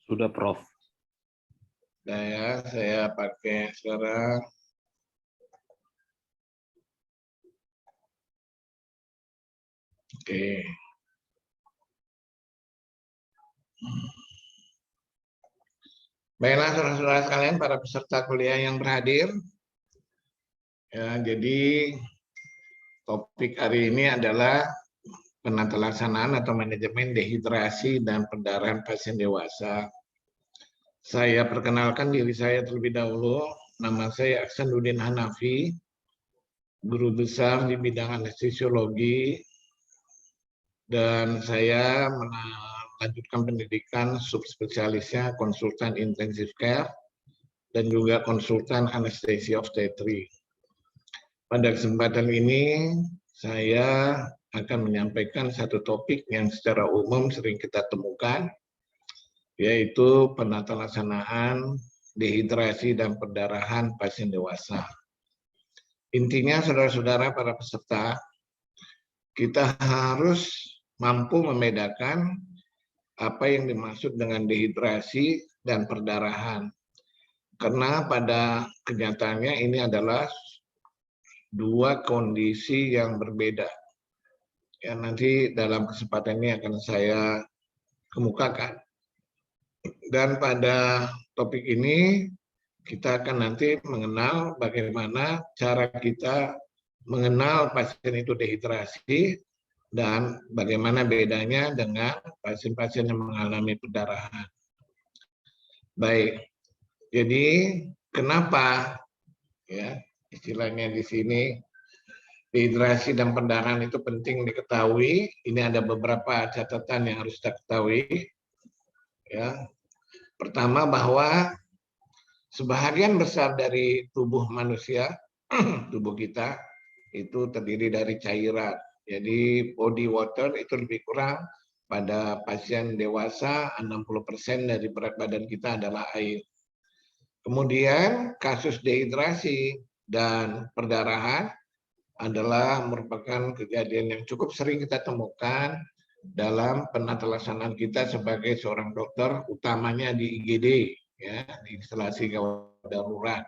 Sudah, Prof. Saya pakai sekarang. Oke. Baiklah saudara-saudara sekalian, para peserta kuliah yang berhadir. Ya, jadi topik hari ini adalah penata laksanaan atau manajemen dehidrasi dan perdarahan pasien dewasa. Saya perkenalkan diri saya terlebih dahulu. Nama saya Aksanuddin Hanafi, guru besar di bidang anestesiologi, dan saya melanjutkan pendidikan subspesialisnya konsultan intensive care dan juga konsultan anestesi obstetri. Pada kesempatan ini saya akan menyampaikan satu topik yang secara umum sering kita temukan, yaitu penata laksanaan dehidrasi dan perdarahan pasien dewasa. Intinya saudara-saudara para peserta, kita harus mampu membedakan apa yang dimaksud dengan dehidrasi dan perdarahan. Karena pada kenyataannya ini adalah dua kondisi yang berbeda. Ya, nanti dalam kesempatan ini akan saya kemukakan. Dan pada topik ini kita akan nanti mengenal bagaimana cara kita mengenal pasien itu dehidrasi dan bagaimana bedanya dengan pasien-pasien yang mengalami perdarahan. Baik, jadi kenapa ya istilahnya di sini dehidrasi dan perdarahan itu penting diketahui? Ini ada beberapa catatan yang harus kita ketahui. Ya, pertama bahwa sebahagian besar dari tubuh manusia, tubuh kita, itu terdiri dari cairan. Jadi body water itu lebih kurang pada pasien dewasa 60% dari berat badan kita adalah air. Kemudian kasus dehidrasi dan perdarahan adalah merupakan kejadian yang cukup sering kita temukan dalam penata laksanaan kita sebagai seorang dokter, utamanya di IGD, ya, di instalasi gawat darurat.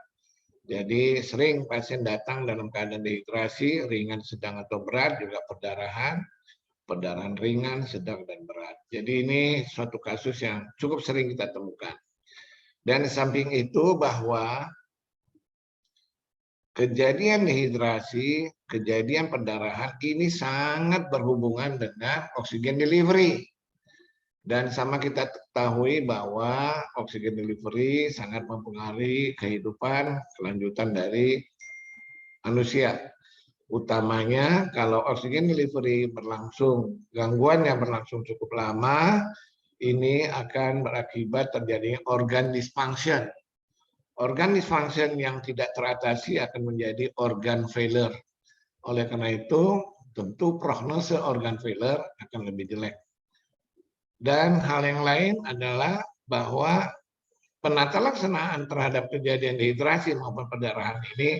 Jadi sering pasien datang dalam keadaan dehidrasi, ringan, sedang atau berat, juga perdarahan ringan, sedang dan berat. Jadi ini suatu kasus yang cukup sering kita temukan. Dan di samping itu bahwa kejadian dehidrasi, kejadian perdarahan ini sangat berhubungan dengan oksigen delivery. Dan sama kita ketahui bahwa oksigen delivery sangat mempengaruhi kehidupan kelanjutan dari manusia. Utamanya kalau oksigen delivery berlangsung, gangguan yang berlangsung cukup lama, ini akan berakibat terjadinya organ dysfunction. Organ dysfunction yang tidak teratasi akan menjadi organ failure. Oleh karena itu, tentu prognose organ failure akan lebih jelek. Dan hal yang lain adalah bahwa penata laksanaan terhadap kejadian dehidrasi maupun perdarahan ini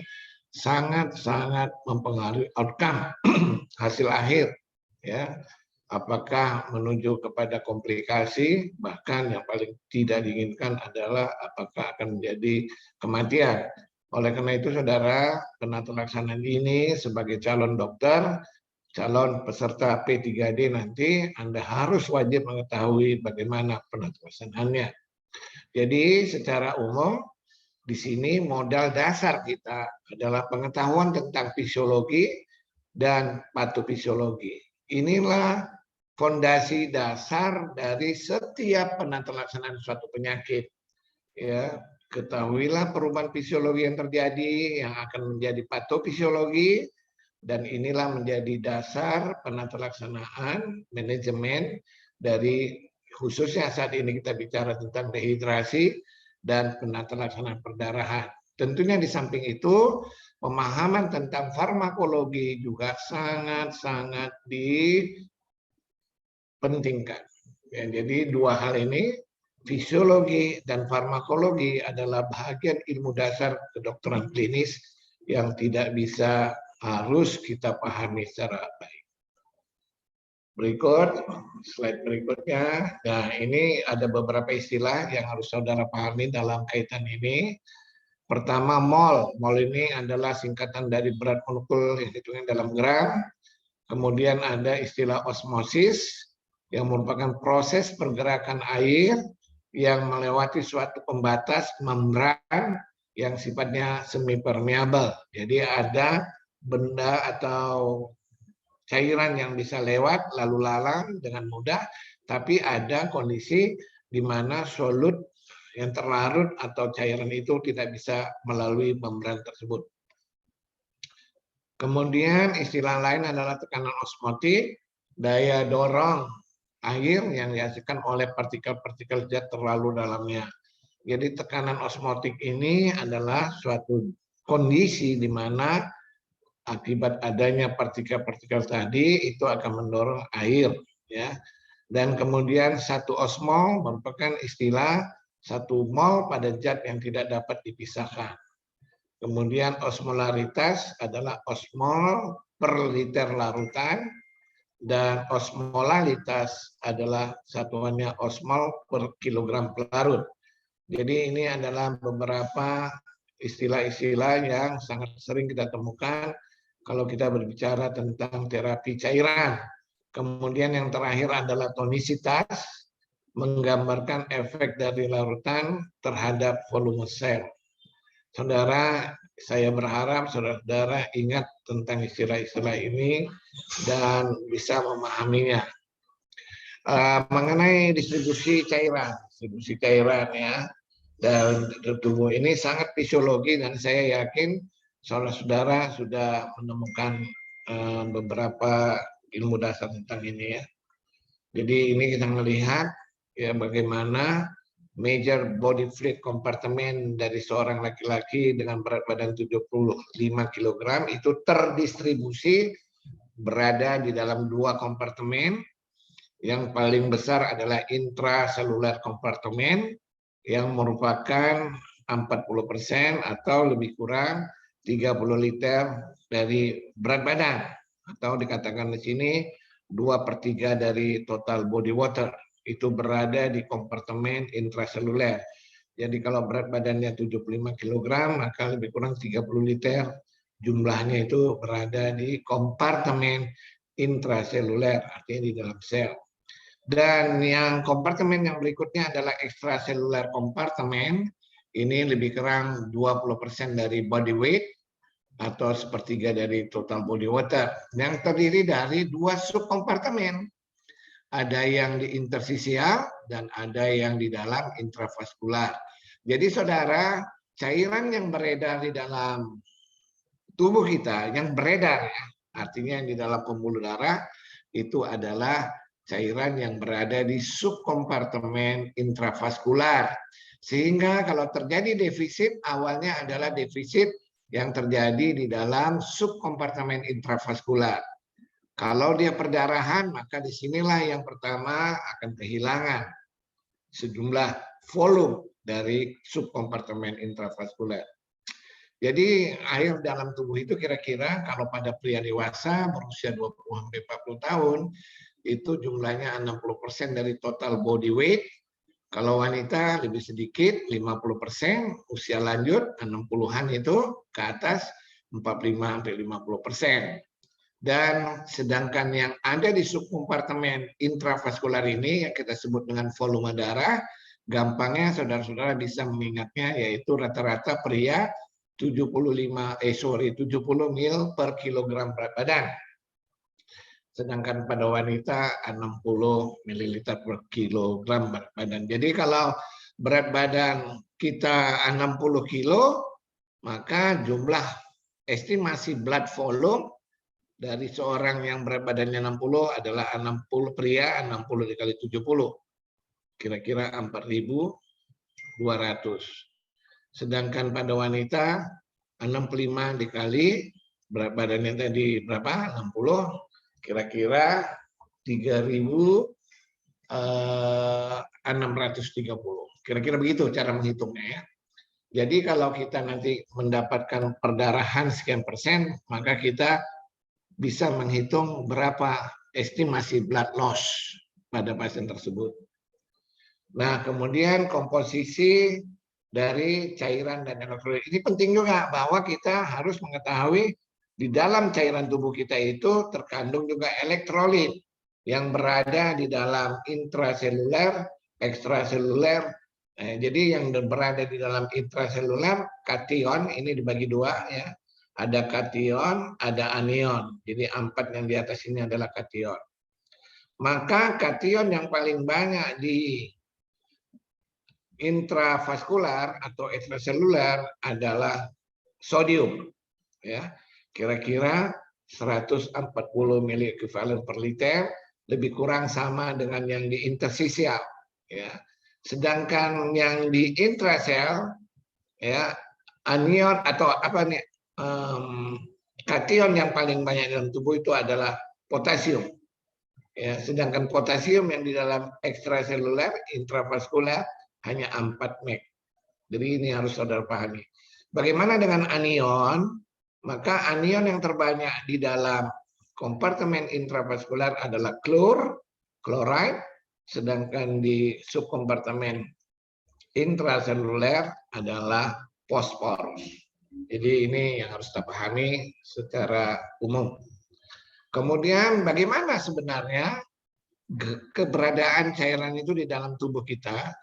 sangat-sangat mempengaruhi outcome hasil akhir, ya. Apakah menuju kepada komplikasi, bahkan yang paling tidak diinginkan adalah apakah akan menjadi kematian. Oleh karena itu saudara, penata laksanaan ini sebagai calon dokter, calon peserta P3D nanti Anda harus wajib mengetahui bagaimana penata laksanaannya. Jadi secara umum di sini modal dasar kita adalah pengetahuan tentang fisiologi dan patofisiologi. Inilah fondasi dasar dari setiap penata laksanaan suatu penyakit. Ya, ketahuilah perubahan fisiologi yang terjadi yang akan menjadi patofisiologi. Dan inilah menjadi dasar penata laksanaan manajemen dari khususnya saat ini kita bicara tentang dehidrasi dan penata laksanaan perdarahan. Tentunya di samping itu pemahaman tentang farmakologi juga sangat-sangat dipentingkan. Ya, jadi dua hal ini, fisiologi dan farmakologi adalah bagian ilmu dasar kedokteran klinis yang tidak bisa harus kita pahami secara baik. Berikut, slide berikutnya. Nah, ini ada beberapa istilah yang harus saudara pahami dalam kaitan ini. Pertama, mol. Mol ini adalah singkatan dari berat molekul yang dihitungkan dalam gram. Kemudian ada istilah osmosis, yang merupakan proses pergerakan air yang melewati suatu pembatas membran yang sifatnya semi permeable. Jadi ada benda atau cairan yang bisa lewat lalu lalang dengan mudah, tapi ada kondisi di mana solut yang terlarut atau cairan itu tidak bisa melalui membran tersebut. Kemudian istilah lain adalah tekanan osmotik, daya dorong air yang dihasilkan oleh partikel-partikel zat terlalu dalamnya. Jadi tekanan osmotik ini adalah suatu kondisi di mana akibat adanya partikel-partikel tadi itu akan mendorong air, ya. Dan kemudian 1 osmol merupakan istilah 1 mol pada zat yang tidak dapat dipisahkan. Kemudian osmolaritas adalah osmol per liter larutan, dan osmolalitas adalah satuannya osmol per kilogram pelarut. Jadi ini adalah beberapa istilah-istilah yang sangat sering kita temukan kalau kita berbicara tentang terapi cairan. Kemudian yang terakhir adalah tonisitas, menggambarkan efek dari larutan terhadap volume sel. Saudara, saya berharap saudara-saudara ingat tentang istilah-istilah ini dan bisa memahaminya. Mengenai distribusi cairan ya, dan tubuh ini sangat fisiologi, dan saya yakin saudara-saudara sudah menemukan beberapa ilmu dasar tentang ini ya. Jadi ini kita melihat ya bagaimana major body fluid compartment dari seorang laki-laki dengan berat badan 75 kg itu terdistribusi berada di dalam 2 kompartemen. Yang paling besar adalah intraselular kompartemen yang merupakan 40% atau lebih kurang 30 liter dari berat badan, atau dikatakan di sini 2/3 dari total body water itu berada di kompartemen intraseluler. Jadi kalau berat badannya 75 kg maka lebih kurang 30 liter jumlahnya itu berada di kompartemen intraseluler, artinya di dalam sel. Dan yang kompartemen yang berikutnya adalah ekstraseluler kompartemen. Ini lebih kurang 20% dari body weight atau 1/3 dari total body water, yang terdiri dari 2 subkompartemen. Ada yang di interstisial dan ada yang di dalam intravaskular. Jadi saudara, cairan yang beredar di dalam tubuh kita, yang beredar ya, artinya yang di dalam pembuluh darah, itu adalah cairan yang berada di subkompartemen intravaskular. Sehingga kalau terjadi defisit, awalnya adalah defisit yang terjadi di dalam subkompartemen intravaskular. Kalau dia perdarahan, maka disinilah yang pertama akan kehilangan sejumlah volume dari subkompartemen intravaskular. Jadi air dalam tubuh itu kira-kira kalau pada pria dewasa berusia 20-40 tahun, itu jumlahnya 60% dari total body weight. Kalau wanita lebih sedikit, 50%, usia lanjut 60-an itu ke atas 45-50%. Dan sedangkan yang ada di subkompartemen intravaskular ini yang kita sebut dengan volume darah, gampangnya saudara-saudara bisa mengingatnya yaitu rata-rata pria 70 mil per kilogram berat badan. Sedangkan pada wanita 60 ml per kilogram berat badan. Jadi kalau berat badan kita 60 kilo, maka jumlah estimasi blood volume dari seorang yang berat badannya 60 adalah 60 pria, 60 dikali 70. Kira-kira 4.200. Sedangkan pada wanita 65 dikali berat badannya tadi berapa? 60, kira-kira 3.630. Kira-kira begitu cara menghitungnya ya. Jadi kalau kita nanti mendapatkan perdarahan sekian persen, maka kita bisa menghitung berapa estimasi blood loss pada pasien tersebut. Nah, kemudian komposisi dari cairan dan elektrolit. Ini penting juga bahwa kita harus mengetahui di dalam cairan tubuh kita itu terkandung juga elektrolit yang berada di dalam intraseluler, ekstraseluler. Jadi yang berada di dalam intraseluler, kation, ini dibagi dua ya. Ada kation, ada anion. Jadi 4 yang di atas ini adalah kation. Maka kation yang paling banyak di intravaskular atau ekstraseluler adalah sodium. Ya, kira-kira 140 mili ekuivalen per liter, lebih kurang sama dengan yang di interstisial. Ya. Sedangkan yang di intrasel, ya, anion atau apa nih, kation yang paling banyak dalam tubuh itu adalah potasium. Ya, sedangkan potasium yang di dalam ekstraseluler, intravaskuler hanya 4 mg. Jadi ini harus saudara pahami. Bagaimana dengan anion? Maka anion yang terbanyak di dalam kompartemen intravaskular adalah klor, kloride, sedangkan di subkompartemen intraseluler adalah fosfor. Jadi ini yang harus kita pahami secara umum. Kemudian bagaimana sebenarnya keberadaan cairan itu di dalam tubuh kita?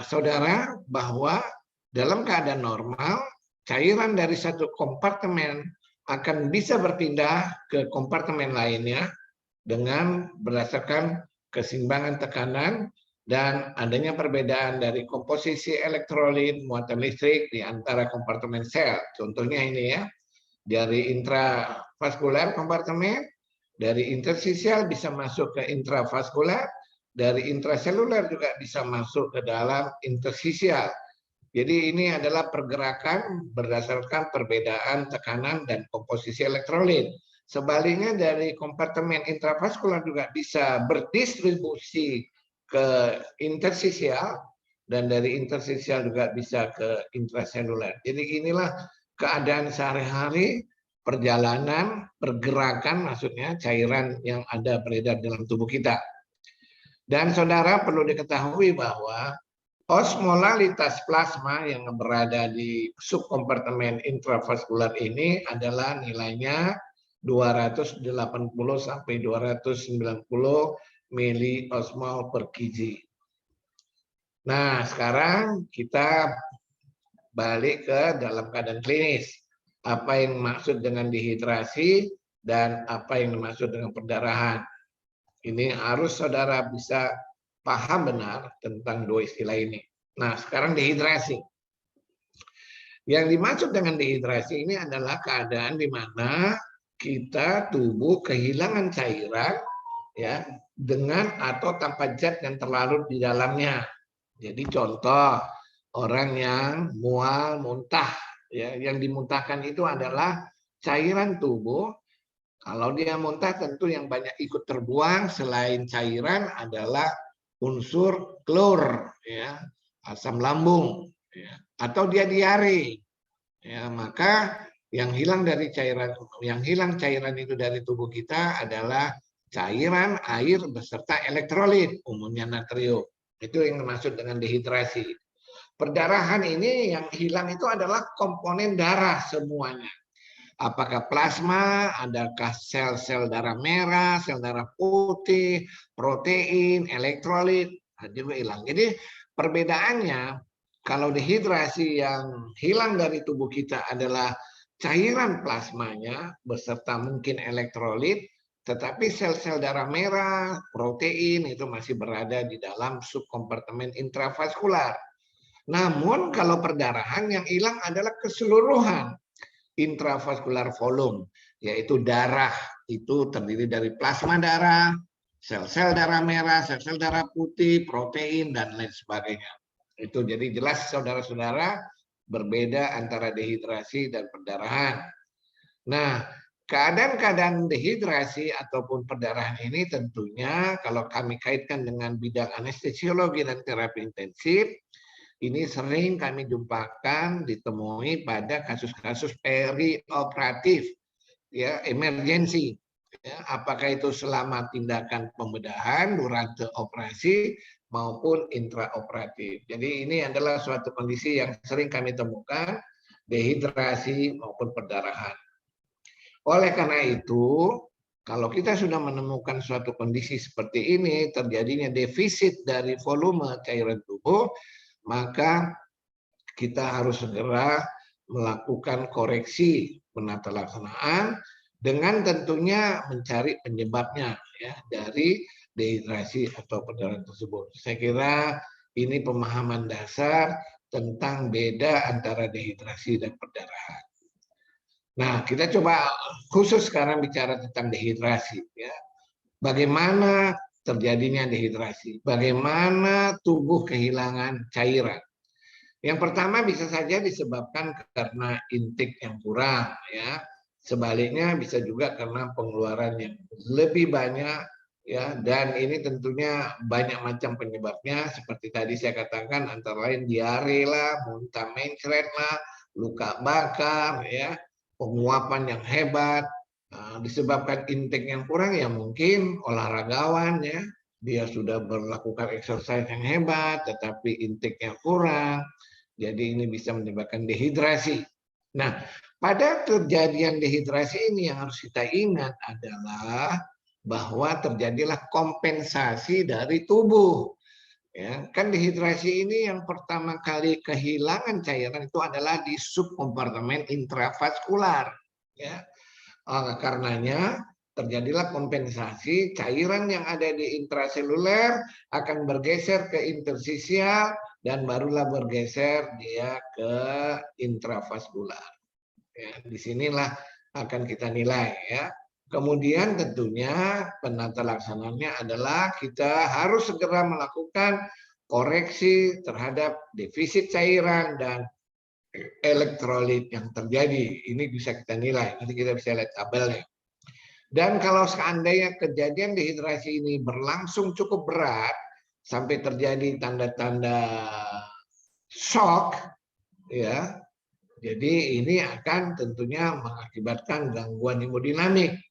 Saudara, bahwa dalam keadaan normal, cairan dari satu kompartemen akan bisa berpindah ke kompartemen lainnya dengan berdasarkan keseimbangan tekanan dan adanya perbedaan dari komposisi elektrolit, muatan listrik di antara kompartemen sel. Contohnya ini ya, dari intravaskular kompartemen, dari interstisial bisa masuk ke intravaskular, dari intraseluler juga bisa masuk ke dalam interstisial. Jadi ini adalah pergerakan berdasarkan perbedaan tekanan dan komposisi elektrolit. Sebaliknya dari kompartemen intravaskular juga bisa berdistribusi ke interstisial dan dari interstisial juga bisa ke intraseluler. Jadi inilah keadaan sehari-hari, perjalanan, pergerakan maksudnya cairan yang ada beredar dalam tubuh kita. Dan saudara perlu diketahui bahwa osmolalitas plasma yang berada di subkompartemen intravaskular ini adalah nilainya 280 sampai 290 miliosmol per kg. Nah, sekarang kita balik ke dalam keadaan klinis. Apa yang dimaksud dengan dehidrasi dan apa yang dimaksud dengan perdarahan. Ini harus saudara bisa paham benar tentang dua istilah ini. Nah, sekarang dehidrasi. Yang dimaksud dengan dehidrasi ini adalah keadaan di mana kita tubuh kehilangan cairan ya dengan atau tanpa zat yang terlarut di dalamnya. Jadi contoh orang yang mual, muntah ya, yang dimuntahkan itu adalah cairan tubuh. Kalau dia muntah tentu yang banyak ikut terbuang selain cairan adalah unsur klor, ya, asam lambung, ya, atau dia diare, ya, maka yang hilang cairan itu dari tubuh kita adalah cairan, air beserta elektrolit, umumnya natrium. Itu yang dimaksud dengan dehidrasi. Perdarahan ini yang hilang itu adalah komponen darah semuanya. Apakah plasma, adakah sel-sel darah merah, sel darah putih, protein, elektrolit, juga hilang. Jadi perbedaannya kalau dehidrasi yang hilang dari tubuh kita adalah cairan plasmanya beserta mungkin elektrolit, tetapi sel-sel darah merah, protein itu masih berada di dalam subkompartemen intravaskular. Namun kalau perdarahan yang hilang adalah keseluruhan intravaskular volume, yaitu darah itu terdiri dari plasma darah, sel-sel darah merah, sel-sel darah putih, protein, dan lain sebagainya. Itu jadi jelas saudara-saudara berbeda antara dehidrasi dan perdarahan. Nah, keadaan-keadaan dehidrasi ataupun perdarahan ini tentunya kalau kami kaitkan dengan bidang anestesiologi dan terapi intensif, ini sering kami jumpakan ditemui pada kasus-kasus perioperatif, ya, emergensi. Ya, apakah itu selama tindakan pembedahan, durasi operasi, maupun intraoperatif. Jadi ini adalah suatu kondisi yang sering kami temukan, dehidrasi maupun perdarahan. Oleh karena itu, kalau kita sudah menemukan suatu kondisi seperti ini, terjadinya defisit dari volume cairan tubuh, maka kita harus segera melakukan koreksi penata laksanaan dengan tentunya mencari penyebabnya ya dari dehidrasi atau perdarahan tersebut. Saya kira ini pemahaman dasar tentang beda antara dehidrasi dan perdarahan. Nah, kita coba khusus sekarang bicara tentang dehidrasi ya. Bagaimana terjadinya dehidrasi? Bagaimana tubuh kehilangan cairan? Yang pertama bisa saja disebabkan karena intake yang kurang ya. Sebaliknya bisa juga karena pengeluaran yang lebih banyak ya, dan ini tentunya banyak macam penyebabnya seperti tadi saya katakan, antara lain diare lah, muntah mencret lah, luka bakar ya, penguapan yang hebat. Disebabkan intake yang kurang ya mungkin olahragawan ya, dia sudah melakukan exercise yang hebat tetapi intake-nya kurang. Jadi ini bisa menyebabkan dehidrasi. Nah, pada kejadian dehidrasi ini yang harus kita ingat adalah bahwa terjadilah kompensasi dari tubuh. Ya, kan dehidrasi ini yang pertama kali kehilangan cairan itu adalah di subkompartemen intravaskular. Ya, karenanya terjadilah kompensasi, cairan yang ada di intraseluler akan bergeser ke interstisial dan barulah bergeser dia ke intravaskular. Ya, disinilah akan kita nilai ya. Kemudian tentunya penata laksanaannya adalah kita harus segera melakukan koreksi terhadap defisit cairan dan elektrolit yang terjadi. Ini bisa kita nilai, nanti kita bisa lihat tabelnya. Dan kalau seandainya kejadian dehidrasi ini berlangsung cukup berat, sampai terjadi tanda-tanda shock, ya, jadi ini akan tentunya mengakibatkan gangguan hemodinamik,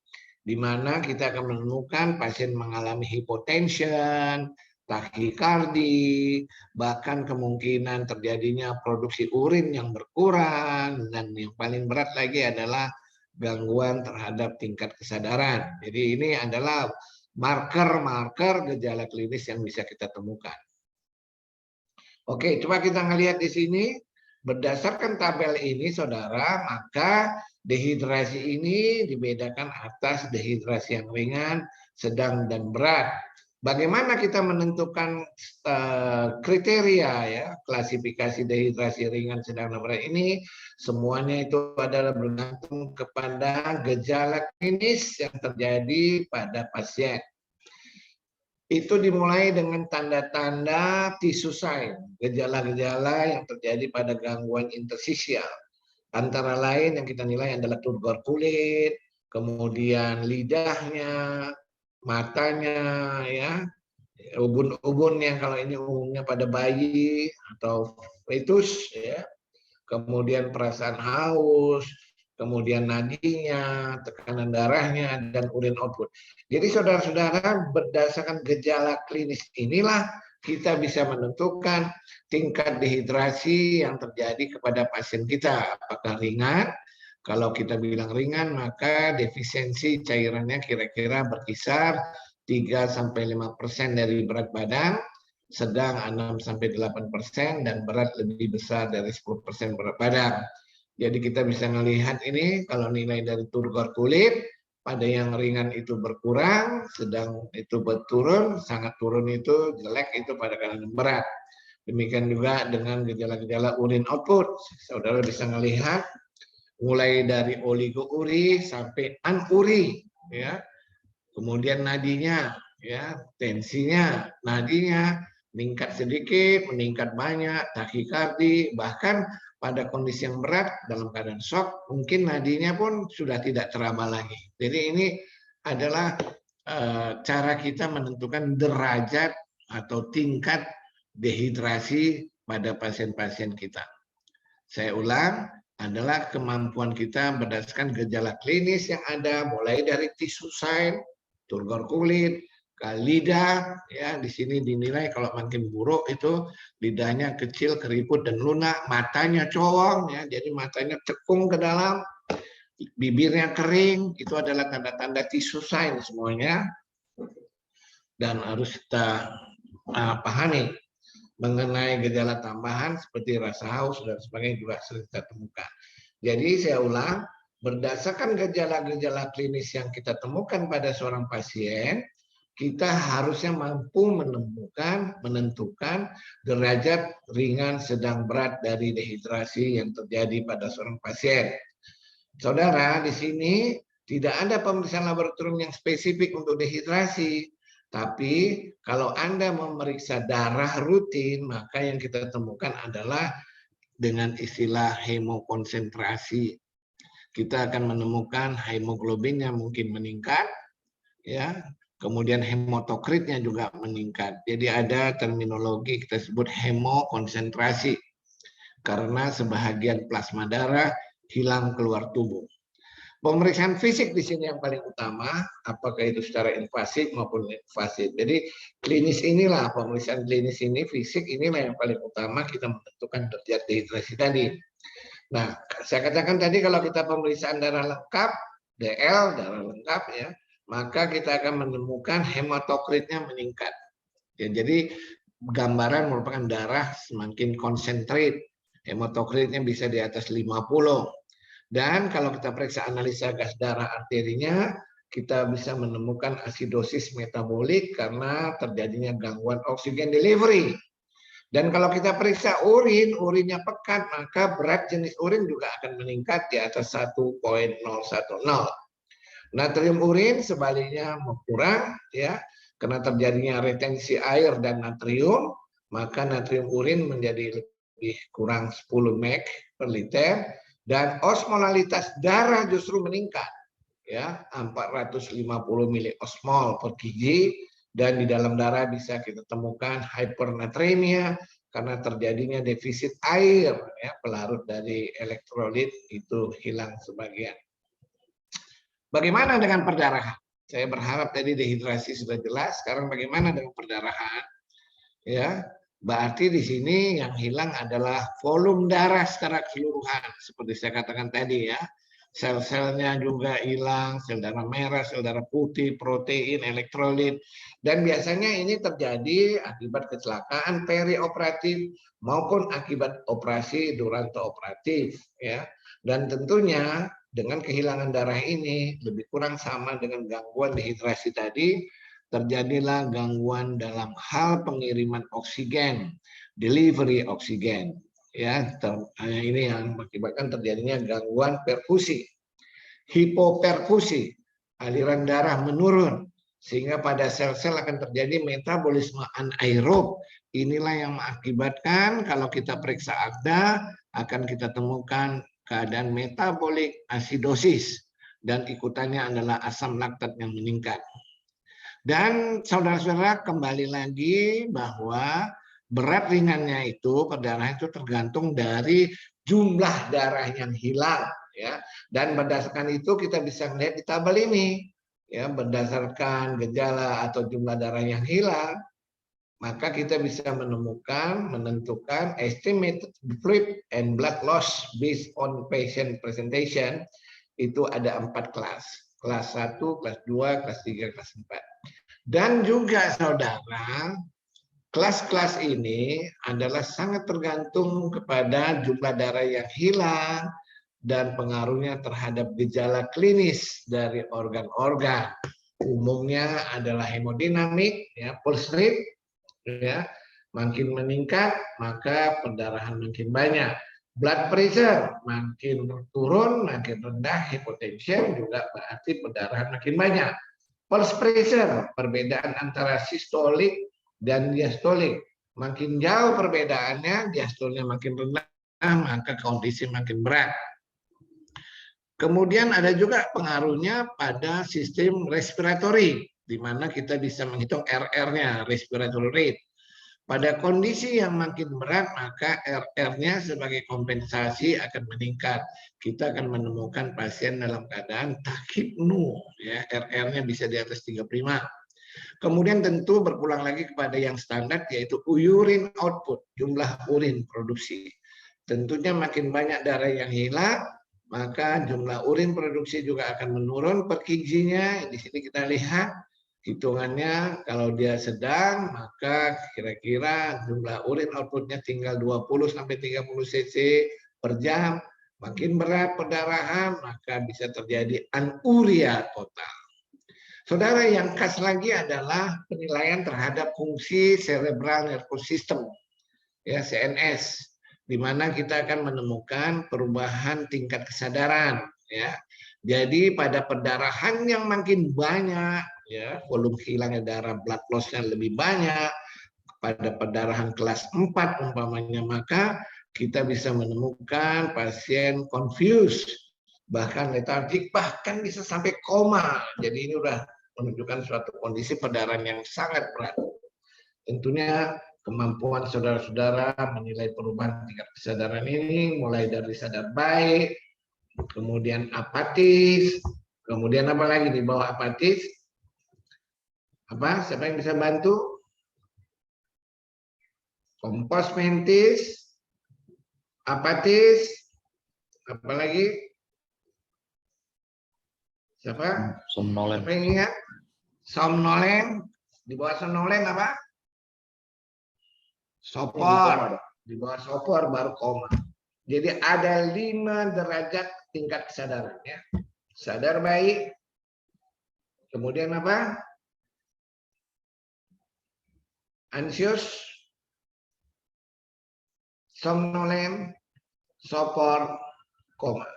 di mana kita akan menemukan pasien mengalami hypotension, takikardi, bahkan kemungkinan terjadinya produksi urin yang berkurang, dan yang paling berat lagi adalah gangguan terhadap tingkat kesadaran. Jadi ini adalah marker-marker gejala klinis yang bisa kita temukan. Oke, coba kita ngelihat di sini. Berdasarkan tabel ini, saudara, maka dehidrasi ini dibedakan atas dehidrasi yang ringan, sedang, dan berat. Bagaimana kita menentukan kriteria ya klasifikasi dehidrasi ringan, sedang, dan berat ini? Semuanya itu adalah bergantung kepada gejala klinis yang terjadi pada pasien. Itu dimulai dengan tanda-tanda tissue sign, gejala-gejala yang terjadi pada gangguan interstisial. Antara lain yang kita nilai adalah turgor kulit, kemudian lidahnya, matanya, ya, ubun-ubun yang kalau ini umumnya pada bayi atau fetus, ya, kemudian perasaan haus, kemudian nadinya, tekanan darahnya, dan urin output. Jadi saudara-saudara, berdasarkan gejala klinis inilah kita bisa menentukan tingkat dehidrasi yang terjadi kepada pasien kita. Apakah ringan? Kalau kita bilang ringan, maka defisiensi cairannya kira-kira berkisar 3-5% dari berat badan, sedang 6-8%, dan berat lebih besar dari 10% berat badan. Jadi kita bisa melihat ini kalau nilai dari turgor kulit, pada yang ringan itu berkurang, sedang itu berturun, sangat turun itu jelek itu pada kalangan berat. Demikian juga dengan gejala-gejala urin output. Saudara bisa melihat mulai dari oligouri sampai anuri, ya. Kemudian nadinya, ya, tensinya, nadinya meningkat sedikit, meningkat banyak, takikardi, bahkan pada kondisi yang berat dalam keadaan shock, mungkin nadinya pun sudah tidak teraba lagi. Jadi ini adalah cara kita menentukan derajat atau tingkat dehidrasi pada pasien-pasien kita. Saya ulang, adalah kemampuan kita berdasarkan gejala klinis yang ada, mulai dari tisu sign, turgor kulit, ke lidah, ya di sini dinilai kalau makin buruk itu lidahnya kecil, keriput dan lunak, matanya cowong, ya jadi matanya cekung ke dalam, bibirnya kering, itu adalah tanda-tanda tisu sign semuanya, dan harus kita pahami. Mengenai gejala tambahan seperti rasa haus dan sebagainya juga sering kita temukan. Jadi saya ulang, berdasarkan gejala-gejala klinis yang kita temukan pada seorang pasien, kita harusnya mampu menentukan derajat ringan, sedang, berat dari dehidrasi yang terjadi pada seorang pasien. Saudara, di sini tidak ada pemeriksaan laboratorium yang spesifik untuk dehidrasi. Tapi kalau Anda memeriksa darah rutin, maka yang kita temukan adalah dengan istilah hemokonsentrasi. Kita akan menemukan hemoglobinnya mungkin meningkat, ya. Kemudian hemotokritnya juga meningkat. Jadi ada terminologi kita sebut hemokonsentrasi karena sebahagian plasma darah hilang keluar tubuh. Pemeriksaan fisik di sini yang paling utama, apakah itu secara invasif maupun invasif. Jadi klinis inilah, pemeriksaan klinis ini, fisik inilah yang paling utama kita menentukan derajat dehidrasi tadi. Nah, saya katakan tadi kalau kita pemeriksaan darah lengkap, DL, darah lengkap ya, maka kita akan menemukan hematokritnya meningkat. Ya, jadi gambaran merupakan darah semakin konsentrat, hematokritnya bisa di atas 50. Dan kalau kita periksa analisa gas darah arterinya, kita bisa menemukan asidosis metabolik karena terjadinya gangguan oksigen delivery. Dan kalau kita periksa urin, urinnya pekat, maka berat jenis urin juga akan meningkat di atas 1,010. Natrium urin sebaliknya berkurang, ya, karena terjadinya retensi air dan natrium, maka natrium urin menjadi lebih kurang 10 mg per liter. Dan osmolalitas darah justru meningkat, ya 450 miliosmol per kg, dan di dalam darah bisa kita temukan hypernatremia karena terjadinya defisit air, ya, pelarut dari elektrolit itu hilang sebagian. Bagaimana dengan perdarahan? Saya berharap tadi dehidrasi sudah jelas. Sekarang bagaimana dengan perdarahan? Ya, berarti di sini yang hilang adalah volume darah secara keseluruhan, seperti saya katakan tadi ya. Sel-selnya juga hilang, sel darah merah, sel darah putih, protein, elektrolit. Dan biasanya ini terjadi akibat kecelakaan perioperatif maupun akibat operasi duranto-operatif ya. Dan tentunya dengan kehilangan darah ini lebih kurang sama dengan gangguan dehidrasi tadi, terjadilah gangguan dalam hal pengiriman oksigen, delivery oksigen. Ya, ini yang mengakibatkan terjadinya gangguan perfusi, hipoperfusi, aliran darah menurun, sehingga pada sel-sel akan terjadi metabolisme anaerob. Inilah yang mengakibatkan kalau kita periksa AKDA akan kita temukan keadaan metabolik asidosis dan ikutannya adalah asam laktat yang meningkat. Dan saudara-saudara kembali lagi bahwa berat ringannya itu perdarahan itu tergantung dari jumlah darah yang hilang ya. Dan berdasarkan itu kita bisa melihat di tabel ini ya, berdasarkan gejala atau jumlah darah yang hilang, maka kita bisa menentukan estimated fluid and blood loss based on patient presentation. Itu ada 4 kelas. Kelas 1, kelas 2, kelas 3, kelas 4. Dan juga saudara, kelas-kelas ini adalah sangat tergantung kepada jumlah darah yang hilang dan pengaruhnya terhadap gejala klinis dari organ-organ. Umumnya adalah hemodinamik, ya, pulse rate, ya, makin meningkat maka perdarahan makin banyak. Blood pressure makin turun, makin rendah, hypotension juga berarti perdarahan makin banyak. Pulse pressure, perbedaan antara sistolik dan diastolik. Makin jauh perbedaannya, diastolnya makin rendah, maka kondisi makin berat. Kemudian ada juga pengaruhnya pada sistem respiratory, di mana kita bisa menghitung RR-nya, respiratory rate. Pada kondisi yang makin berat, maka RR-nya sebagai kompensasi akan meningkat. Kita akan menemukan pasien dalam keadaan tachypnea, ya, RR-nya bisa di atas 35. Kemudian tentu berpulang lagi kepada yang standar, yaitu urine output, jumlah urin produksi. Tentunya makin banyak darah yang hilang, maka jumlah urin produksi juga akan menurun per kg-nya. Di sini kita lihat hitungannya, kalau dia sedang, maka kira-kira jumlah urin outputnya tinggal 20-30 cc per jam. Makin berat perdarahan, maka bisa terjadi anuria total. Saudara, yang khas lagi adalah penilaian terhadap fungsi cerebral nervous system, ya, CNS, di mana kita akan menemukan perubahan tingkat kesadaran, ya. Jadi pada perdarahan yang makin banyak, ya, volume hilangnya darah, blood loss-nya lebih banyak, pada perdarahan kelas 4 umpamanya, maka kita bisa menemukan pasien confused, bahkan letargik, bahkan bisa sampai koma. Jadi ini udah menunjukkan suatu kondisi perdarahan yang sangat berat. Tentunya kemampuan saudara-saudara menilai perubahan tingkat kesadaran ini mulai dari sadar baik, kemudian apatis, kemudian apa lagi di bawah apatis? Apa? Siapa yang bisa bantu? Kompos mentis, apatis, apa lagi? Siapa? Somnolen. Siapa yang ingat? Somnolen. Di bawah somnolen apa? Sopor. Di bawah sopor baru koma. Jadi ada 5 derajat tingkat kesadaran, ya. Sadar baik. Kemudian apa? Anxious, somnolen, sopor, koma.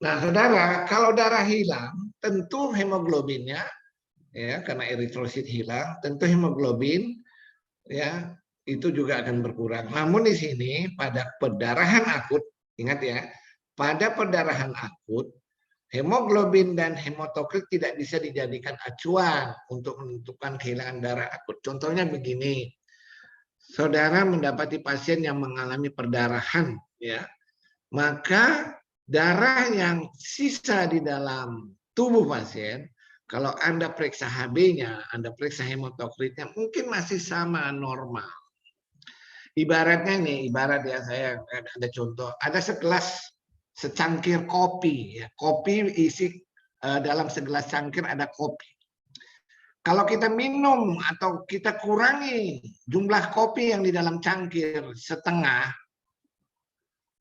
Nah, saudara, kalau darah hilang, tentu hemoglobinnya, ya, karena eritrosit hilang, tentu hemoglobin, ya, itu juga akan berkurang. Namun di sini pada perdarahan akut, ingat ya, pada perdarahan akut, hemoglobin dan hematokrit tidak bisa dijadikan acuan untuk menentukan kehilangan darah akut. Contohnya begini, saudara mendapati pasien yang mengalami perdarahan, ya, maka darah yang sisa di dalam tubuh pasien, kalau Anda periksa HB-nya, Anda periksa hematokritnya, mungkin masih sama normal. Ibaratnya nih, ibarat ya, saya ada contoh, ada secangkir kopi, ya. Kopi isi dalam segelas cangkir ada kopi. Kalau kita minum atau kita kurangi jumlah kopi yang di dalam cangkir setengah,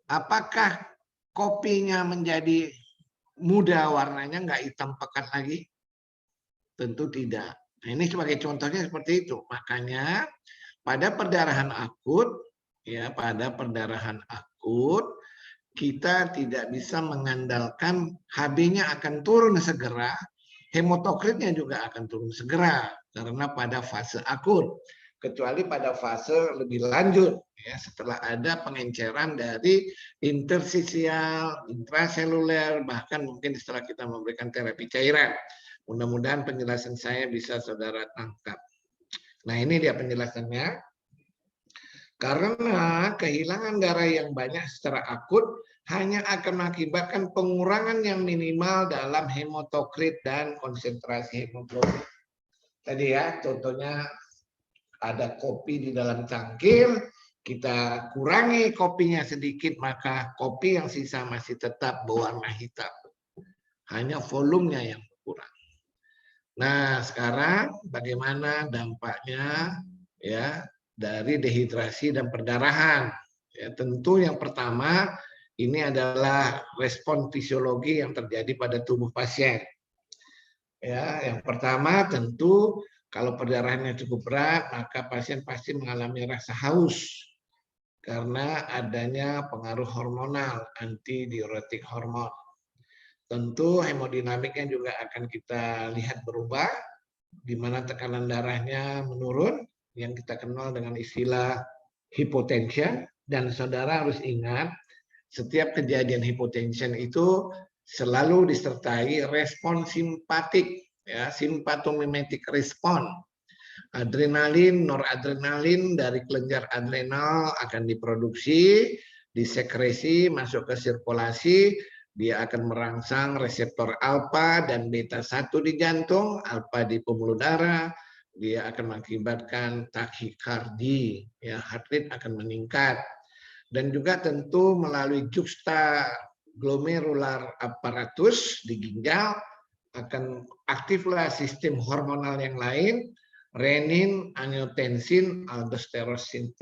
apakah kopinya menjadi muda warnanya, nggak hitam pekat lagi? Tentu tidak. Nah, ini sebagai contohnya seperti itu. Makanya pada perdarahan akut, ya, pada perdarahan akut kita tidak bisa mengandalkan HB-nya akan turun segera, hematokritnya juga akan turun segera karena pada fase akut. Kecuali pada fase lebih lanjut, ya, setelah ada pengenceran dari interstisial, intraseluler, bahkan mungkin setelah kita memberikan terapi cairan. Mudah-mudahan penjelasan saya bisa saudara tangkap. Nah, ini dia penjelasannya. Karena kehilangan darah yang banyak secara akut hanya akan mengakibatkan pengurangan yang minimal dalam hematokrit dan konsentrasi hemoglobin. Tadi ya, contohnya ada kopi di dalam cangkir, kita kurangi kopinya sedikit, maka kopi yang sisa masih tetap berwarna hitam. Hanya volumenya yang berkurang. Nah, sekarang bagaimana dampaknya, ya, dari dehidrasi dan perdarahan? Ya, tentu yang pertama ini adalah respon fisiologi yang terjadi pada tubuh pasien. Ya, yang pertama tentu kalau perdarahannya cukup berat, maka pasien pasti mengalami rasa haus karena adanya pengaruh hormonal, antidiuretik hormon. Tentu hemodinamiknya juga akan kita lihat berubah, di mana tekanan darahnya menurun, yang kita kenal dengan istilah hypotension. Dan saudara harus ingat, setiap kejadian hypotension itu selalu disertai respon simpatik, ya, sympathomimetic respon. Adrenalin, noradrenalin dari kelenjar adrenal akan diproduksi, disekresi, masuk ke sirkulasi, dia akan merangsang reseptor alfa dan beta 1 di jantung, alfa di pembuluh darah, dia akan mengakibatkan takikardi, ya, heart rate akan meningkat. Dan juga tentu melalui juxtaglomerular apparatus di ginjal akan aktiflah sistem hormonal yang lain, renin, angiotensin, aldosteronin,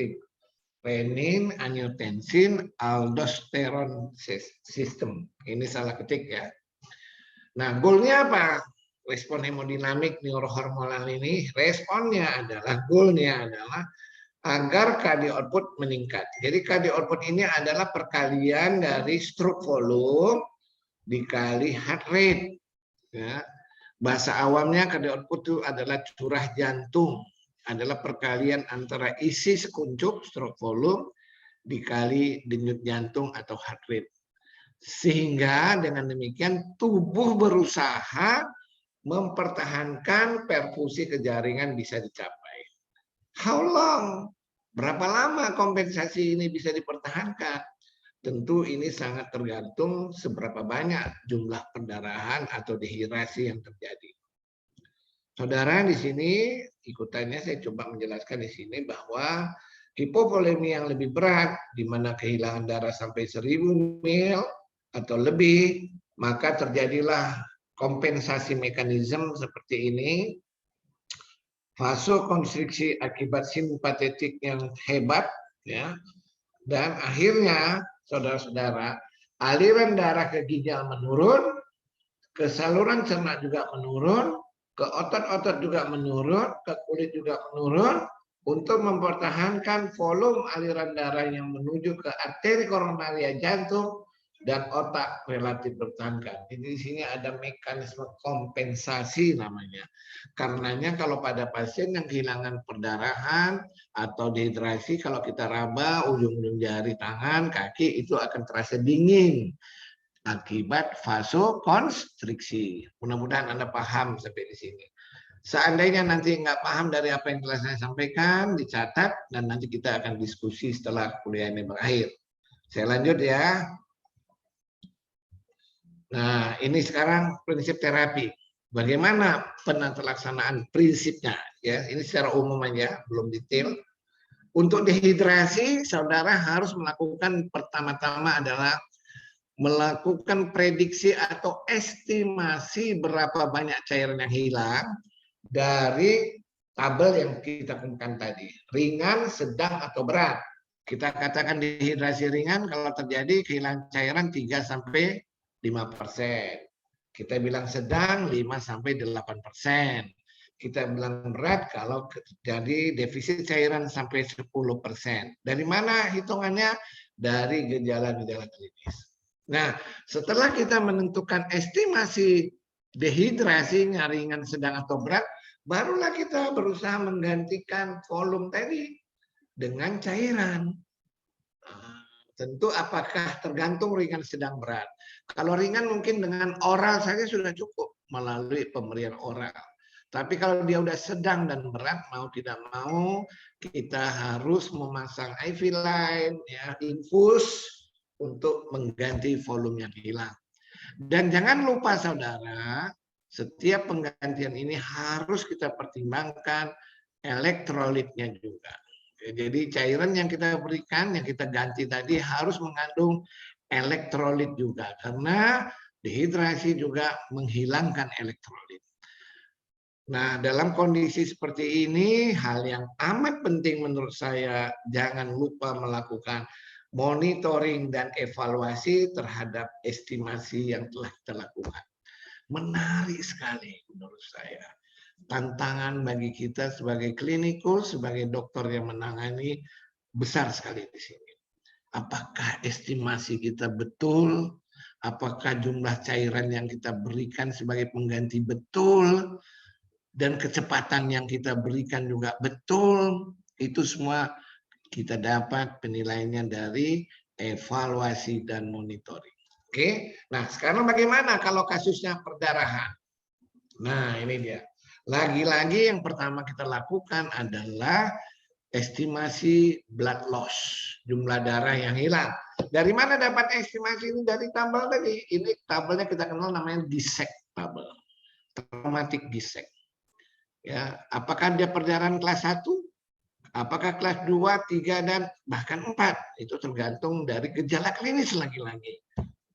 renin, angiotensin, aldosteron system. Ini salah ketik ya. Nah, goalnya apa? Respon hemodinamik neurohormonal ini, responnya adalah, goalnya adalah agar cardio output meningkat. Jadi cardio output ini adalah perkalian dari stroke volume dikali heart rate. Ya. Bahasa awamnya cardio output itu adalah curah jantung, adalah perkalian antara isi sekuncup stroke volume dikali denyut jantung atau heart rate. Sehingga dengan demikian tubuh berusaha mempertahankan perfusi ke jaringan bisa dicapai. How long? Berapa lama kompensasi ini bisa dipertahankan? Tentu ini sangat tergantung seberapa banyak jumlah perdarahan atau dehidrasi yang terjadi. Saudara, di sini ikutannya saya coba menjelaskan di sini bahwa hipovolemi yang lebih berat, di mana kehilangan darah sampai 1000 ml atau lebih, maka terjadilah kompensasi mekanisme seperti ini. Vasokonstriksi akibat simpatetik yang hebat, ya, dan akhirnya saudara-saudara, aliran darah ke ginjal menurun, ke saluran cerna juga menurun, ke otot-otot juga menurun, ke kulit juga menurun, untuk mempertahankan volume aliran darah yang menuju ke arteri koronaria jantung dan otak relatif bertahankan. Jadi di sini ada mekanisme kompensasi namanya. Karenanya kalau pada pasien yang kehilangan perdarahan atau dehidrasi, kalau kita raba ujung-ujung jari tangan, kaki itu akan terasa dingin akibat vasokonstriksi. Mudah-mudahan Anda paham sampai di sini. Seandainya nanti nggak paham dari apa yang telah saya sampaikan, dicatat dan nanti kita akan diskusi setelah kuliah ini berakhir. Saya lanjut ya. Nah, ini sekarang prinsip terapi. Bagaimana penataalaksanaan prinsipnya? Ya, ini secara umum aja, belum detail. Untuk dehidrasi, saudara harus melakukan pertama-tama adalah melakukan prediksi atau estimasi berapa banyak cairan yang hilang dari tabel yang kita temukan tadi. Ringan, sedang, atau berat. Kita katakan dehidrasi ringan kalau terjadi kehilangan cairan 3-5%. Kita bilang sedang 5-8%. Kita bilang berat kalau terjadi defisit cairan sampai 10%. Dari mana hitungannya? Dari gejala-gejala klinis. Nah, setelah kita menentukan estimasi dehidrasi ringan, sedang, atau berat, barulah kita berusaha menggantikan volume tadi dengan cairan. Tentu apakah tergantung ringan, sedang, berat. Kalau ringan mungkin dengan oral saja sudah cukup melalui pemberian oral. Tapi kalau dia udah sedang dan berat, mau tidak mau kita harus memasang IV line, ya, infus untuk mengganti volume yang hilang. Dan jangan lupa saudara, setiap penggantian ini harus kita pertimbangkan elektrolitnya juga. Jadi cairan yang kita berikan, yang kita ganti tadi harus mengandung elektrolit juga. Karena dehidrasi juga menghilangkan elektrolit. Nah, dalam kondisi seperti ini, hal yang amat penting menurut saya, jangan lupa melakukan monitoring dan evaluasi terhadap estimasi yang telah kita lakukan. Menarik sekali menurut saya. Tantangan bagi kita sebagai klinikus, sebagai dokter yang menangani, besar sekali di sini. Apakah estimasi kita betul? Apakah jumlah cairan yang kita berikan sebagai pengganti betul? Dan kecepatan yang kita berikan juga betul? Itu semua kita dapat penilaiannya dari evaluasi dan monitoring. Oke, nah sekarang bagaimana kalau kasusnya perdarahan? Nah ini dia. Lagi-lagi yang pertama kita lakukan adalah estimasi blood loss, jumlah darah yang hilang. Dari mana dapat estimasi ini? Dari tabel tadi. Ini tabelnya kita kenal namanya dissect tabel. Traumatic dissect. Ya, apakah dia perjalanan kelas 1? Apakah kelas 2, 3, dan bahkan 4? Itu tergantung dari gejala klinis lagi-lagi.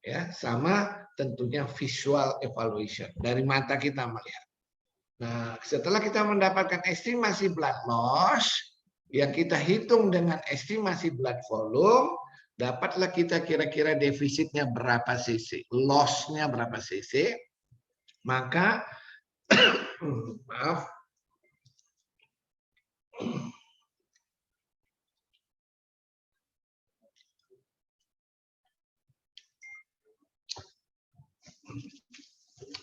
Ya, sama tentunya visual evaluation. Dari mata kita melihat. Nah, setelah kita mendapatkan estimasi blood loss, yang kita hitung dengan estimasi blood volume, dapatlah kita kira-kira defisitnya berapa cc, loss-nya berapa cc, maka maaf,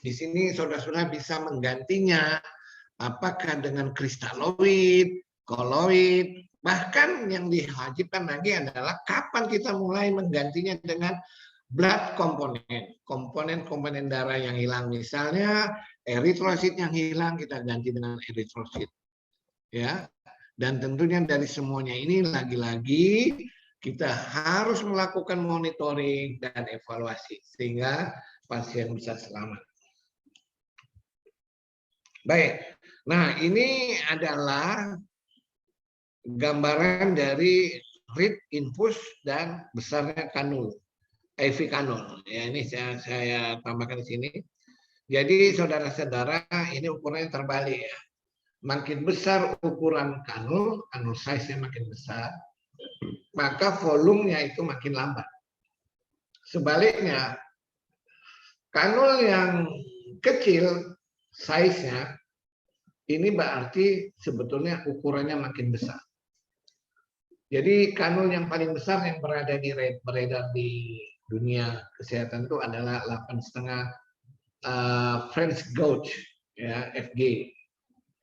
di sini saudara-saudara bisa menggantinya apakah dengan kristaloid, koloid, bahkan yang diwajibkan lagi adalah kapan kita mulai menggantinya dengan blood komponen, komponen darah yang hilang, misalnya eritrosit yang hilang kita ganti dengan eritrosit, ya. Dan tentunya dari semuanya ini lagi-lagi kita harus melakukan monitoring dan evaluasi sehingga pasien bisa selamat. Baik, nah ini adalah gambaran dari read infus dan besarnya kanul, IV kanul. Ya, ini saya tambahkan di sini. Jadi saudara-saudara, ini ukurannya terbalik ya. Makin besar ukuran kanul size-nya makin besar, maka volumenya itu makin lambat. Sebaliknya, kanul yang kecil size-nya, ini berarti sebetulnya ukurannya makin besar. Jadi kanul yang paling besar yang beredar di dunia kesehatan itu adalah 8,5 French gauge, ya, FG.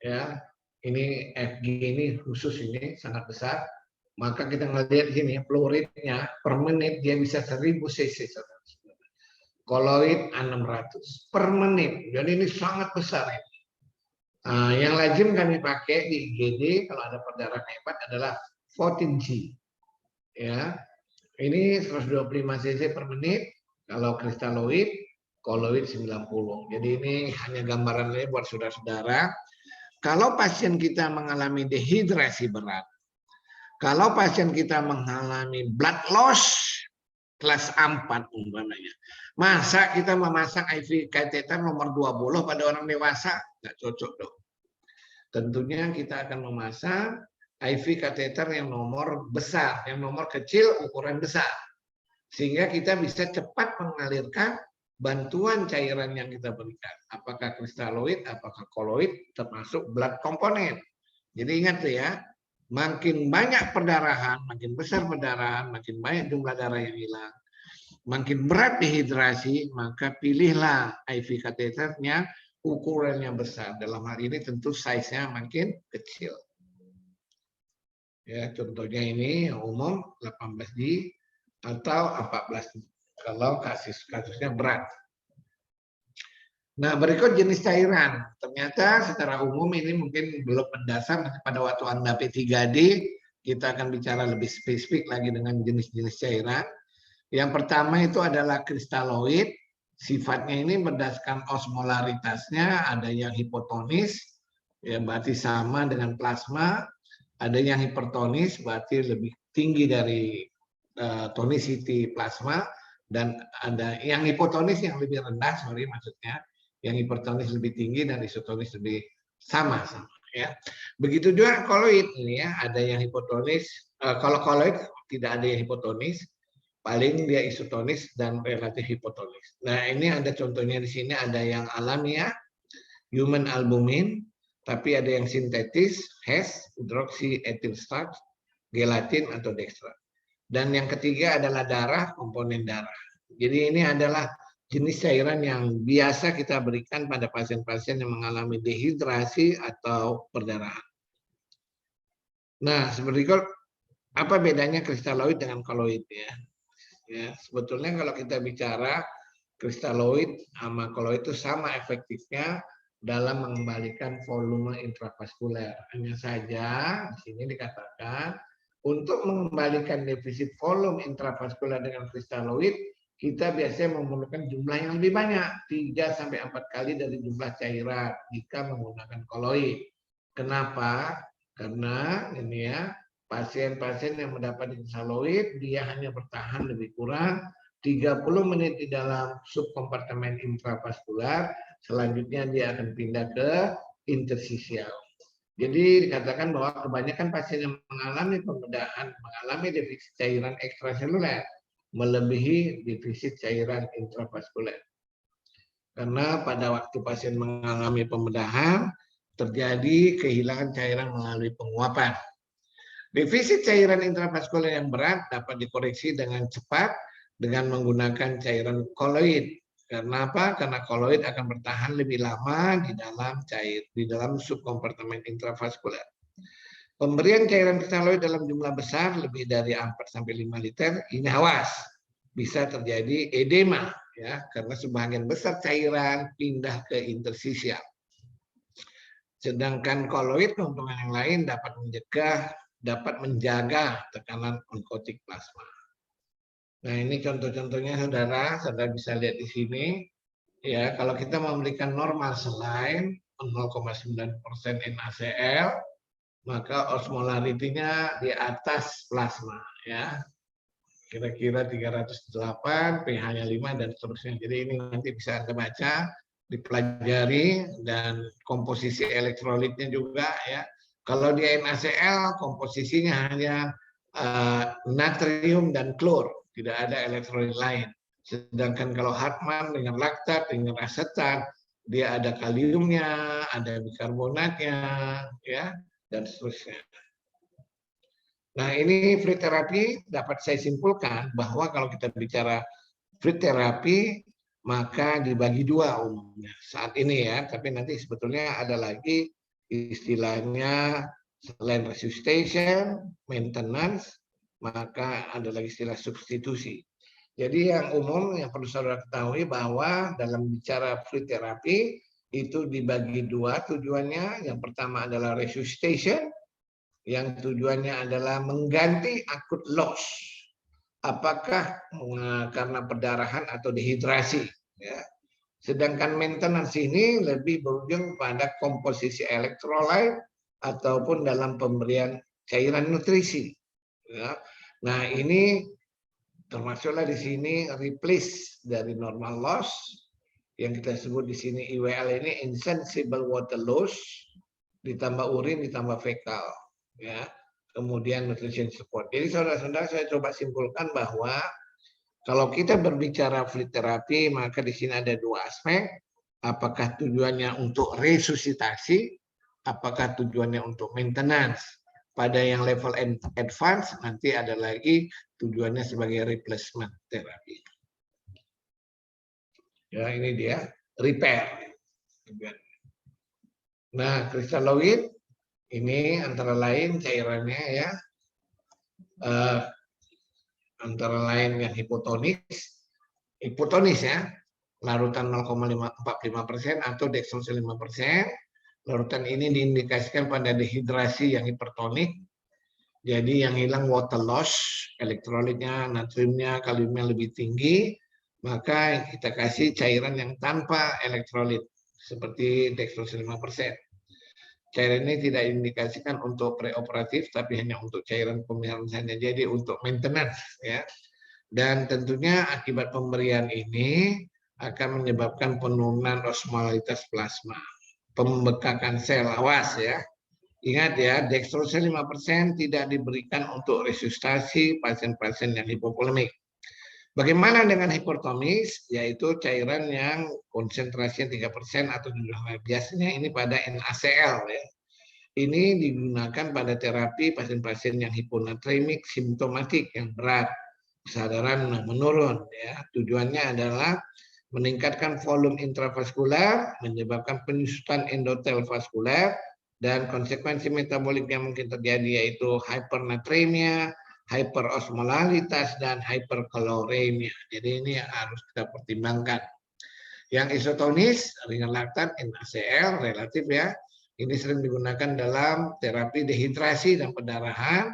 Ya, ini FG ini khusus, ini sangat besar. Maka kita ngelihat di sini fluoridnya per menit dia bisa 1000 cc. Koloid 600 per menit. Jadi ini sangat besar ini. Yang lazim kami pakai di IGD kalau ada perdarahan hebat adalah 14G. Ya. Ini 125 cc per menit kalau kristaloid, koloid 90. Jadi ini hanya gambarannya buat saudara-saudara. Kalau pasien kita mengalami dehidrasi berat, kalau pasien kita mengalami blood loss kelas 4 umpamanya, masa kita memasang IV kateter nomor 20 pada orang dewasa? Nggak cocok dong. Tentunya kita akan memasang IV kateter yang nomor besar, yang nomor kecil ukuran besar. Sehingga kita bisa cepat mengalirkan bantuan cairan yang kita berikan. Apakah kristaloid, apakah koloid, termasuk blood komponen. Jadi ingat tuh ya, makin banyak perdarahan, makin besar perdarahan, makin banyak jumlah darah yang hilang, makin berat dehidrasi, maka pilihlah IV kateternya ukurannya besar. Dalam hal ini tentu size-nya makin kecil. Ya, contohnya ini yang umum 18D atau 14D kalau kasusnya berat. Nah, berikut jenis cairan. Ternyata secara umum ini mungkin belum mendasar. Pada waktu Anda P3D, kita akan bicara lebih spesifik lagi dengan jenis-jenis cairan. Yang pertama itu adalah kristaloid. Sifatnya ini berdasarkan osmolaritasnya, ada yang hipotonis, ya berarti sama dengan plasma. Ada yang hipertonis, berarti lebih tinggi dari tonicity plasma. Dan ada yang hipotonis yang lebih rendah, maksudnya. Yang hipertonis lebih tinggi dan isotonis lebih sama ya. Begitu juga koloid ini ya, ada yang hipotonis. Kalau koloid tidak ada yang hipotonis, paling dia isotonis dan relatif hipotonis. Nah, ini ada contohnya di sini, ada yang alamiah, human albumin, tapi ada yang sintetis, HES, hydroxyethyl starch, gelatin atau dextra. Dan yang ketiga adalah darah, komponen darah. Jadi ini adalah jenis cairan yang biasa kita berikan pada pasien-pasien yang mengalami dehidrasi atau perdarahan. Nah, seperti apa bedanya kristaloid dengan koloid ya? Ya, sebetulnya kalau kita bicara kristaloid sama koloid itu sama efektifnya, dalam mengembalikan volume intravaskuler. Hanya saja di sini dikatakan untuk mengembalikan defisit volume intravaskuler dengan kristaloid, kita biasanya memerlukan jumlah yang lebih banyak, 3-4 kali dari jumlah cairan jika menggunakan koloid. Kenapa? Karena ini ya, pasien-pasien yang mendapat kristaloid, dia hanya bertahan lebih kurang 30 menit di dalam subkompartemen intravaskular, selanjutnya dia akan pindah ke interstisial. Jadi dikatakan bahwa kebanyakan pasien yang mengalami pembedahan mengalami defisit cairan ekstraseluler melebihi defisit cairan intravaskuler. Karena pada waktu pasien mengalami pembedahan terjadi kehilangan cairan melalui penguapan. Defisit cairan intravaskuler yang berat dapat dikoreksi dengan cepat dengan menggunakan cairan koloid. Karena apa? Karena koloid akan bertahan lebih lama di dalam subkompartemen intravaskuler. Pemberian cairan kristaloid dalam jumlah besar lebih dari 4-5 liter, ini awas, bisa terjadi edema ya, karena sebagian besar cairan pindah ke interstisial. Sedangkan koloid keuntungan yang lain dapat menjaga tekanan onkotik plasma. Nah, ini contoh-contohnya saudara bisa lihat di sini. Ya, kalau kita memberikan normal saline 0,9% NaCl, maka osmolarity-nya di atas plasma ya. Kira-kira 308, pH-nya 5 dan seterusnya. Jadi ini nanti bisa Anda baca, dipelajari, dan komposisi elektrolitnya juga ya. Kalau dia NaCl, komposisinya hanya natrium dan klor, tidak ada elektrolit lain. Sedangkan kalau Hartmann dengan laktat, dengan asetat, dia ada kaliumnya, ada bikarbonatnya, ya, dan seterusnya. Nah, ini free therapy dapat saya simpulkan bahwa kalau kita bicara free therapy, maka dibagi dua umumnya saat ini ya, tapi nanti sebetulnya ada lagi istilahnya selain resuscitation, maintenance, maka ada lagi istilah substitusi. Jadi yang umum yang perlu saudara ketahui bahwa dalam bicara free therapy itu dibagi dua tujuannya. Yang pertama adalah resuscitation, yang tujuannya adalah mengganti akut loss. Apakah karena perdarahan atau dehidrasi. Ya. Sedangkan maintenance ini lebih berujung pada komposisi elektrolit ataupun dalam pemberian cairan nutrisi. Ya. Nah ini termasuklah di sini replace dari normal loss yang kita sebut di sini IWL ini insensible water loss ditambah urin ditambah fekal ya. Kemudian nutrition support. Jadi saudara-saudara saya coba simpulkan bahwa kalau kita berbicara fluid therapy maka di sini ada dua aspek. Apakah tujuannya untuk resusitasi, apakah tujuannya untuk maintenance. Pada yang level advance nanti ada lagi tujuannya sebagai replacement therapy. Ya, ini dia repair. Nah, kristaloid ini antara lain cairannya ya, antara lain yang hipotonis ya, larutan 0,45% atau dextrosil 5%. Larutan ini diindikasikan pada dehidrasi yang hipertonik. Jadi yang hilang water loss, elektrolitnya, natriumnya, kaliumnya lebih tinggi, maka kita kasih cairan yang tanpa elektrolit seperti dextrosil 5%. Cairan ini tidak diindikasikan untuk preoperatif, tapi hanya untuk cairan pemeliharaan saja. Jadi untuk maintenance, ya. Dan tentunya akibat pemberian ini akan menyebabkan penurunan osmolaritas plasma, pembekakan sel, awas ya. Ingat ya, dextrosil 5% tidak diberikan untuk resusitasi pasien-pasien yang hipovolemik. Bagaimana dengan hipertonis, yaitu cairan yang konsentrasinya 3% atau biasanya ini pada NaCl ya. Ini digunakan pada terapi pasien-pasien yang hiponatremik simptomatik yang berat, kesadaran menurun ya. Tujuannya adalah meningkatkan volume intravaskular, menyebabkan penyusutan endotel vaskuler, dan konsekuensi metabolik yang mungkin terjadi yaitu hypernatremia, hyperosmolalitas, dan hyperkaloremia. Jadi ini yang harus kita pertimbangkan. Yang isotonis, ringan laktat, NaCl, relatif ya. Ini sering digunakan dalam terapi dehidrasi dan pendarahan.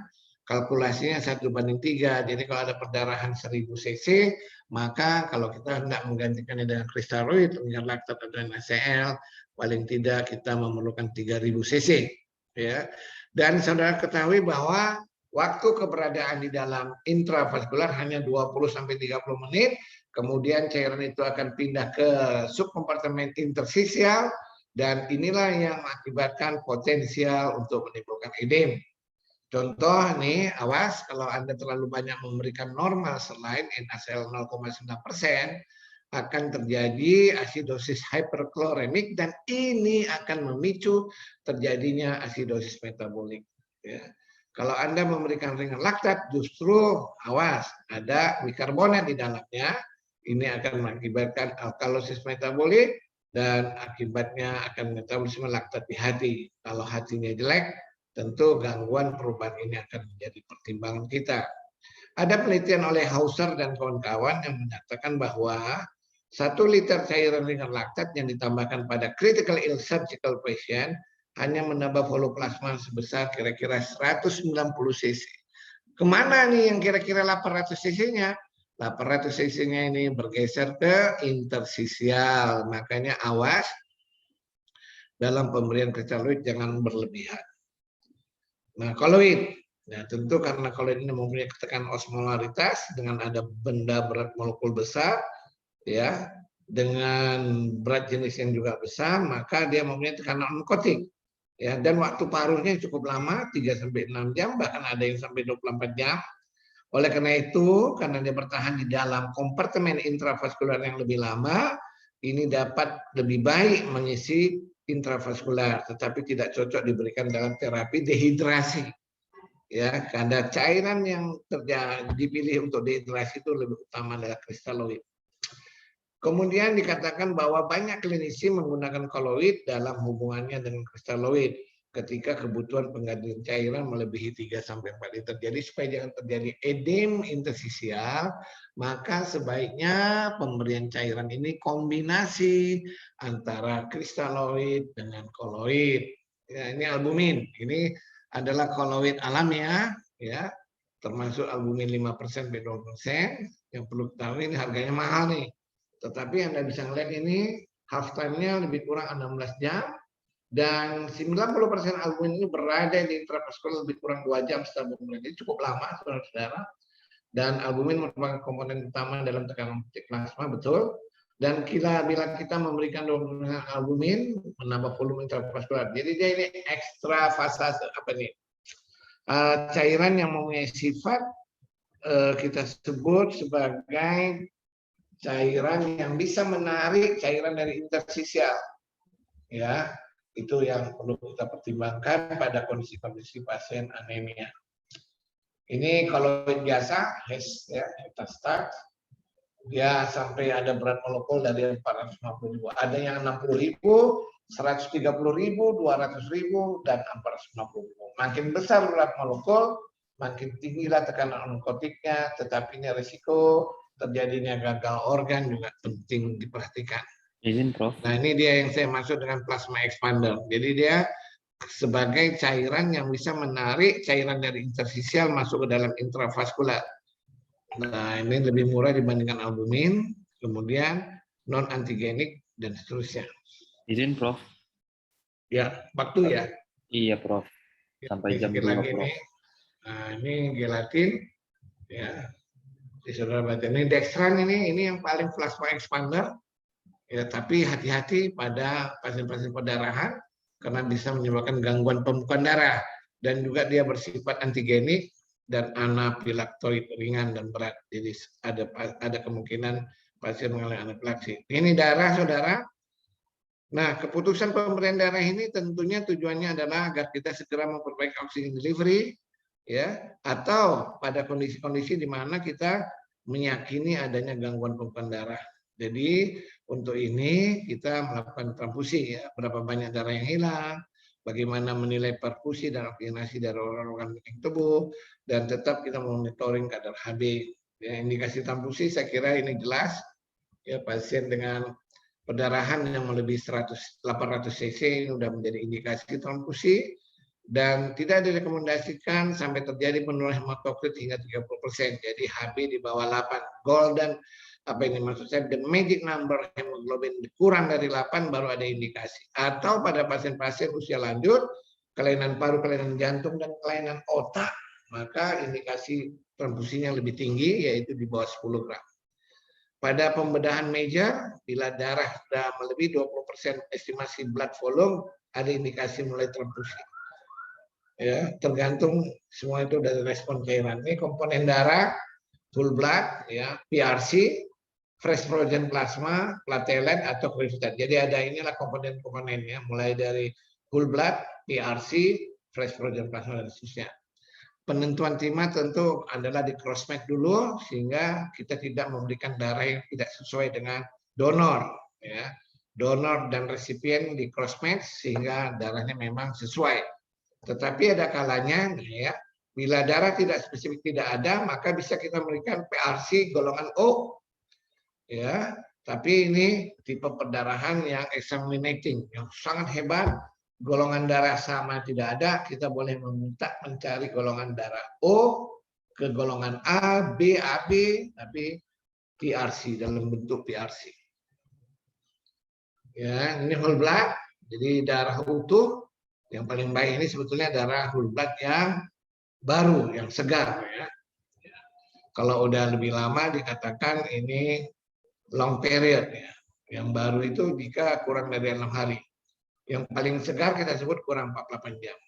Kalkulasinya 1:3. Jadi kalau ada perdarahan 1000 cc, maka kalau kita hendak menggantikannya dengan kristaloid, ringan laktat atau NaCl, paling tidak kita memerlukan 3000 cc. Ya. Dan saudara ketahui bahwa waktu keberadaan di dalam intravaskular hanya 20-30 menit, kemudian cairan itu akan pindah ke subkompartemen interstisial, dan inilah yang mengakibatkan potensial untuk menimbulkan edem. Contoh nih, awas kalau Anda terlalu banyak memberikan normal selain NaCl 0,9%, akan terjadi asidosis hyperkloremik dan ini akan memicu terjadinya asidosis metabolik. Ya. Kalau Anda memberikan ringan laktat, justru awas, ada bikarbonat di dalamnya. Ini akan mengakibatkan alkalosis metabolik dan akibatnya akan metabolisme laktat di hati. Kalau hatinya jelek, tentu gangguan perubahan ini akan menjadi pertimbangan kita. Ada penelitian oleh Hauser dan kawan-kawan yang menyatakan bahwa 1 liter cairan ringan laktat yang ditambahkan pada critical ill surgical patient hanya menambah volume plasma sebesar kira-kira 190 cc. Kemana nih yang kira-kira 800 cc-nya? 800 cc-nya ini bergeser ke interstisial. Makanya awas dalam pemberian kristaloid jangan berlebihan. Nah, koloid. Nah, tentu karena koloid ini mempunyai tekanan osmolaritas dengan ada benda berat molekul besar, ya, dengan berat jenis yang juga besar, maka dia mempunyai tekanan onkotik. Ya, dan waktu paruhnya cukup lama, 3-6 jam, bahkan ada yang sampai 24 jam. Oleh karena itu, karena dia bertahan di dalam kompartemen intravaskular yang lebih lama, ini dapat lebih baik mengisi intravaskular, tetapi tidak cocok diberikan dalam terapi dehidrasi. Ya, karena cairan yang dipilih untuk dehidrasi itu lebih utama adalah kristaloid. Kemudian dikatakan bahwa banyak klinisi menggunakan koloid dalam hubungannya dengan kristaloid ketika kebutuhan penggantian cairan melebihi 3-4 liter. Jadi supaya jangan terjadi edem interstisial, maka sebaiknya pemberian cairan ini kombinasi antara kristaloid dengan koloid. Ya, ini albumin. Ini adalah koloid alamiah, ya, termasuk albumin 5% B20%. Yang perlu ketahui ini harganya mahal nih. Tetapi Anda bisa melihat ini half time-nya lebih kurang 16 jam. Dan 90% albumin ini berada di intravaskular lebih kurang 2 jam setelah pemberian. Jadi cukup lama, saudara-saudara. Dan albumin merupakan komponen utama dalam tekanan plasma, betul. Dan bila kita memberikan albumin, menambah volume intravaskular. Jadi dia ini ekstra fasa apa nih? Cairan yang mempunyai sifat kita sebut sebagai cairan yang bisa menarik cairan dari interstisial. Ya, itu yang perlu kita pertimbangkan pada kondisi-kondisi pasien anemia. Ini kalau biasa, ya, hetastat, dia sampai ada berat molekul dari 450.000. Ada yang 60.000, 130.000, 200.000, dan 450.000. Makin besar berat molekul, makin tinggilah tekanan onkotiknya, tetapi ini risiko terjadinya gagal organ juga penting diperhatikan. Izin, Prof. Nah, ini dia yang saya maksud dengan plasma expander. Jadi dia sebagai cairan yang bisa menarik cairan dari interstisial masuk ke dalam intravaskular. Nah, ini lebih murah dibandingkan albumin, kemudian non antigenik dan seterusnya. Izin, Prof. Ya, waktu ya. Iya, Prof. Sampai jam 2, lagi Prof. Nih. Nah, ini gelatin. Ya. Di saudara baca ini dextran ini yang paling plasma expander. Ya, tapi hati-hati pada pasien-pasien perdarahan karena bisa menyebabkan gangguan pembekuan darah dan juga dia bersifat antigenik dan anafilaktoid ringan dan berat. Jadi ada kemungkinan pasien mengalami anafilaksi. Ini darah, saudara. Nah, keputusan pemberian darah ini tentunya tujuannya adalah agar kita segera memperbaiki oksigen delivery, ya, atau pada kondisi-kondisi di mana kita meyakini adanya gangguan pembekuan darah. Jadi untuk ini kita melakukan transfusi, ya, berapa banyak darah yang hilang, bagaimana menilai perfusi dan oksigenasi dari organ tubuh, dan tetap kita monitoring kadar Hb. Ya, indikasi transfusi saya kira ini jelas, ya, pasien dengan perdarahan yang melebihi 800 cc sudah menjadi indikasi trombosi, dan tidak direkomendasikan sampai terjadi penurunan hematokrit hingga 30%. Jadi HB di bawah 8. Golden, apa ini maksud saya, the magic number hemoglobin kurang dari 8 baru ada indikasi. Atau pada pasien-pasien usia lanjut, kelainan paru, kelainan jantung, dan kelainan otak, maka indikasi transfusinya lebih tinggi, yaitu di bawah 10 gram. Pada pembedahan major, bila darah sudah melebihi 20% estimasi blood volume, ada indikasi mulai transfusi. Ya, tergantung semua itu dari respon cairan. Ini komponen darah, whole blood, ya, PRC, fresh frozen plasma, platelet atau kristalic. Jadi ada inilah komponen-komponennya, mulai dari whole blood, PRC, fresh frozen plasma dan seterusnya. Penentuan timah tentu adalah di cross-match dulu, sehingga kita tidak memberikan darah yang tidak sesuai dengan donor, ya. Donor dan resipien di cross-match sehingga darahnya memang sesuai. Tetapi ada kalanya, ya, bila darah tidak spesifik tidak ada, maka bisa kita memberikan PRC golongan O, ya. Tapi ini tipe perdarahan yang examinating, yang sangat hebat. Golongan darah sama tidak ada, kita boleh meminta mencari golongan darah O ke golongan A, B, AB, tapi PRC dalam bentuk PRC. Ya, ini whole blood, jadi darah utuh. Yang paling baik ini sebetulnya darah whole blood yang baru, yang segar, ya. Kalau udah lebih lama dikatakan ini long period, ya. Yang baru itu jika kurang dari 6 hari. Yang paling segar kita sebut kurang 48 jam.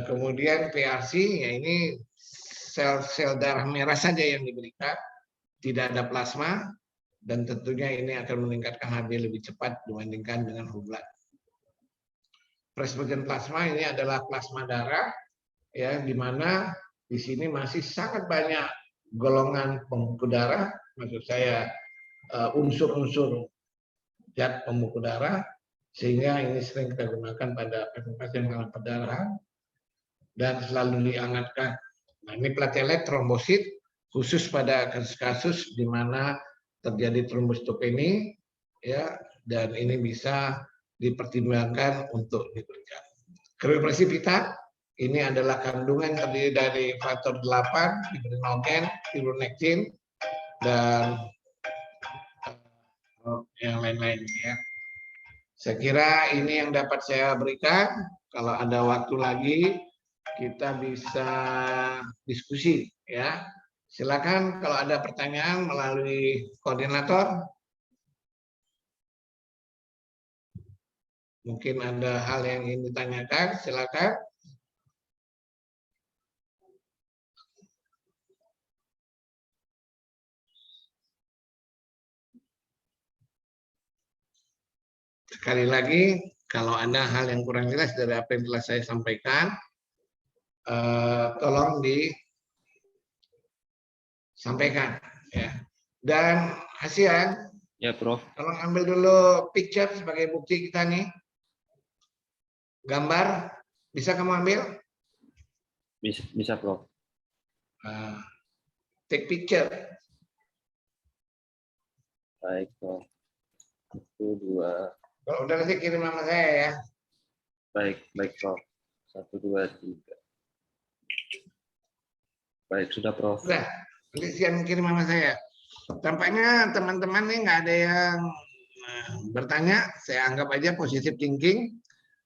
Kemudian PRC, ya ini sel-sel darah merah saja yang diberikan, tidak ada plasma, dan tentunya ini akan meningkatkan HB lebih cepat dibandingkan dengan whole blood. Fresh frozen plasma ini adalah plasma darah, ya, di mana di sini masih sangat banyak golongan pembuku darah, maksud saya unsur-unsur zat pembuku darah, sehingga ini sering kita gunakan pada pasien-pasien mengalami perdarahan dan selalu dihangatkan. Nah, ini platelet trombosit khusus pada kasus-kasus di mana terjadi trombositopeni, ya, dan ini bisa dipertimbangkan untuk diberikan. Krioprecipita ini adalah kandungan terdiri dari faktor 8, fibrinogen, fibronectin, dan yang lain-lain, ya. Saya kira ini yang dapat saya berikan. Kalau ada waktu lagi kita bisa diskusi, ya. Silakan kalau ada pertanyaan melalui koordinator. Mungkin ada hal yang ingin ditanyakan, silakan. Sekali lagi, kalau ada hal yang kurang jelas dari apa yang telah saya sampaikan, tolong disampaikan, ya. Dan Hasian, Ya, Prof. tolong ambil dulu picture sebagai bukti kita nih. Gambar, bisa kamu ambil? Bisa, Prof. Take picture. Baik, Prof. 1, 2. Kalau udah nanti kirim nama saya, ya. Baik, Prof. 1, 2, 3. Baik, sudah, Prof. Sudah, nanti siang kirim nama saya. Tampaknya teman-teman nih nggak ada yang bertanya. Saya anggap aja positive thinking.